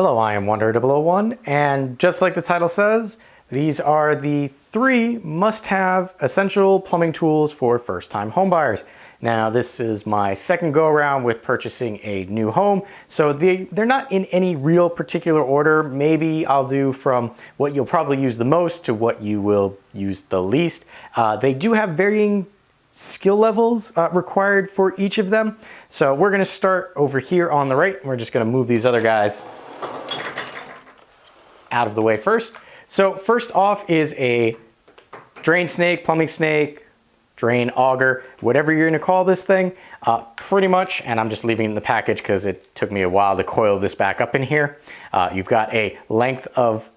Hello, I am Wonder001, and just like the title says, these are the 3 must-have essential plumbing tools for first-time homebuyers. Now, this is my second go-around with purchasing a new home, so they're not in any real particular order. Maybe I'll do from what you'll probably use the most to what you will use the least. They do have varying skill levels required for each of them. So we're gonna start over here on the right, and we're just gonna move these other guys out of the way first. So first off is a drain snake, plumbing snake, drain auger, whatever you're gonna call this thing, pretty much, and I'm just leaving it in the package because it took me a while to coil this back up in here. You've got a length of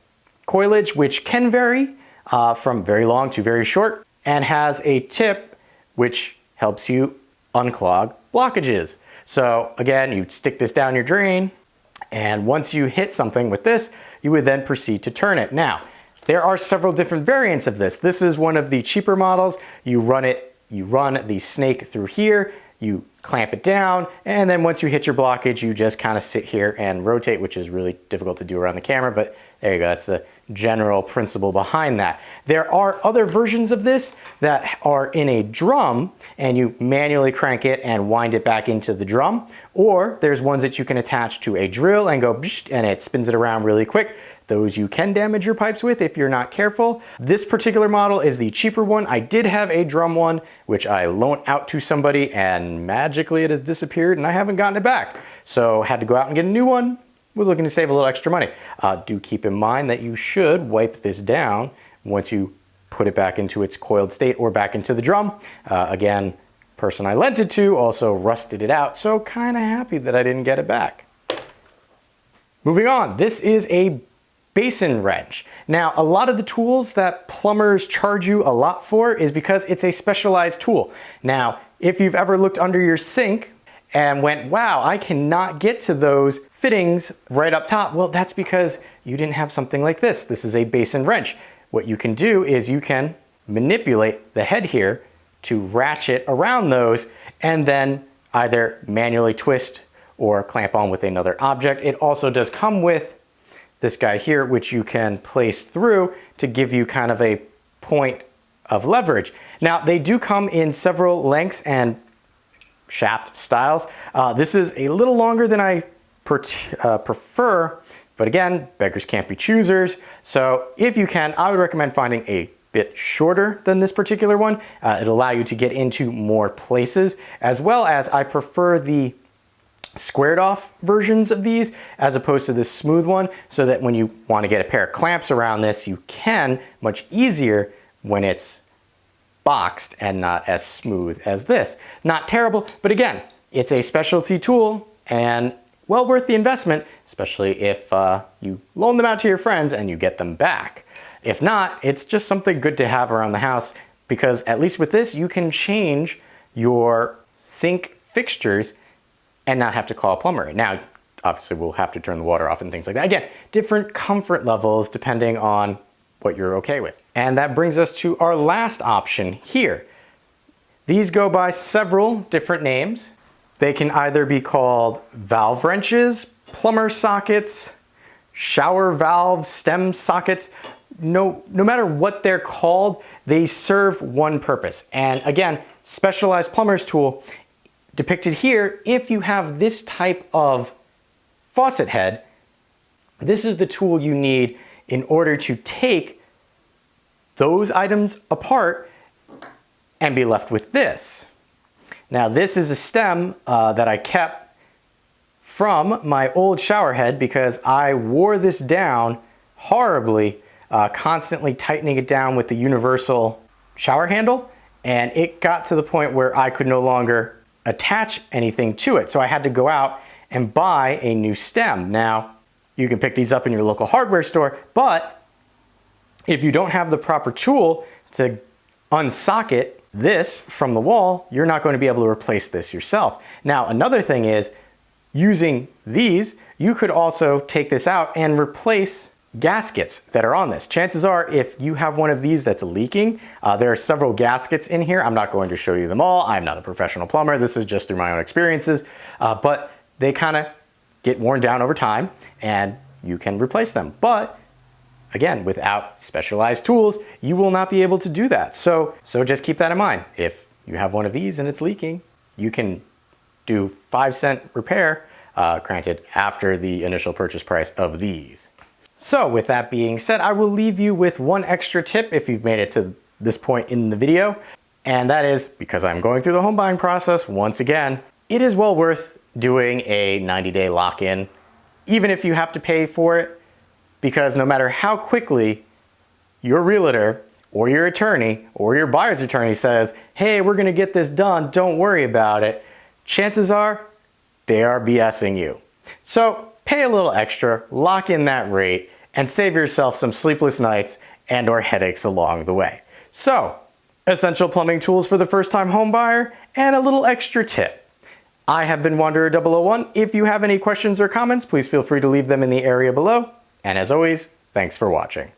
coilage, which can vary from very long to very short, and has a tip which helps you unclog blockages. So again, you stick this down your drain, and once you hit something with this, you would then proceed to turn it. Now, there are several different variants of this. This is one of the cheaper models. You run the snake through here, you clamp it down, and then once you hit your blockage, you just kind of sit here and rotate, which is really difficult to do around the camera, but there you go, that's the general principle behind that. There are other versions of this that are in a drum, and you manually crank it and wind it back into the drum, or there's ones that you can attach to a drill and go and it spins it around really quick. Those you can damage your pipes with if you're not careful. This particular model is the cheaper one. I did have a drum one, which I loaned out to somebody, and magically it has disappeared and I haven't gotten it back. So had to go out and get a new one. Was looking to save a little extra money. Do keep in mind that you should wipe this down once you put it back into its coiled state or back into the drum. Again, person I lent it to also rusted it out, so kind of happy that I didn't get it back. Moving on, this is a basin wrench. Now, a lot of the tools that plumbers charge you a lot for is because it's a specialized tool. Now, if you've ever looked under your sink and went, wow, I cannot get to those fittings right up top, well, that's because you didn't have something like this. This is a basin wrench. What you can do is you can manipulate the head here to ratchet around those and then either manually twist or clamp on with another object. It also does come with this guy here, which you can place through to give you kind of a point of leverage. Now, they do come in several lengths and shaft styles. This is a little longer than I prefer, but again, beggars can't be choosers. So if you can, I would recommend finding a bit shorter than this particular one. It'll allow you to get into more places, as well as I prefer the squared off versions of these as opposed to this smooth one, so that when you want to get a pair of clamps around this, you can much easier when it's boxed and not as smooth as this. Not terrible, but again, it's a specialty tool and well worth the investment, especially if you loan them out to your friends and you get them back. If not, it's just something good to have around the house, because at least with this, you can change your sink fixtures and not have to call a plumber. Now, obviously we'll have to turn the water off and things like that. Again, different comfort levels depending on what you're okay with. And that brings us to our last option here. These go by several different names. They can either be called valve wrenches, plumber sockets, shower valve stem sockets. No matter what they're called, they serve one purpose. And again, specialized plumber's tool depicted here. If you have this type of faucet head, this is the tool you need in order to take those items apart and be left with this. Now, this is a stem that I kept from my old shower head because I wore this down horribly, constantly tightening it down with the universal shower handle, and it got to the point where I could no longer attach anything to it. So I had to go out and buy a new stem. Now, you can pick these up in your local hardware store, but if you don't have the proper tool to unsocket this from the wall, you're not going to be able to replace this yourself. Now, another thing is, using these, you could also take this out and replace gaskets that are on this. Chances are, if you have one of these that's leaking, there are several gaskets in here. I'm not going to show you them all. I'm not a professional plumber. This is just through my own experiences, but they kind of get worn down over time, and you can replace them. But again, without specialized tools, you will not be able to do that. So just keep that in mind. If you have one of these and it's leaking, you can do 5-cent repair, granted after the initial purchase price of these. So with that being said, I will leave you with one extra tip if you've made it to this point in the video. And that is, because I'm going through the home buying process once again, it is well worth doing a 90-day lock-in, even if you have to pay for it, because no matter how quickly your realtor or your attorney or your buyer's attorney says, hey, we're gonna get this done, don't worry about it, chances are they are BSing you. So pay a little extra, lock in that rate, and save yourself some sleepless nights and or headaches along the way. So, essential plumbing tools for the first-time home buyer and a little extra tip. I have been Wanderer 001. If you have any questions or comments, please feel free to leave them in the area below. And as always, thanks for watching.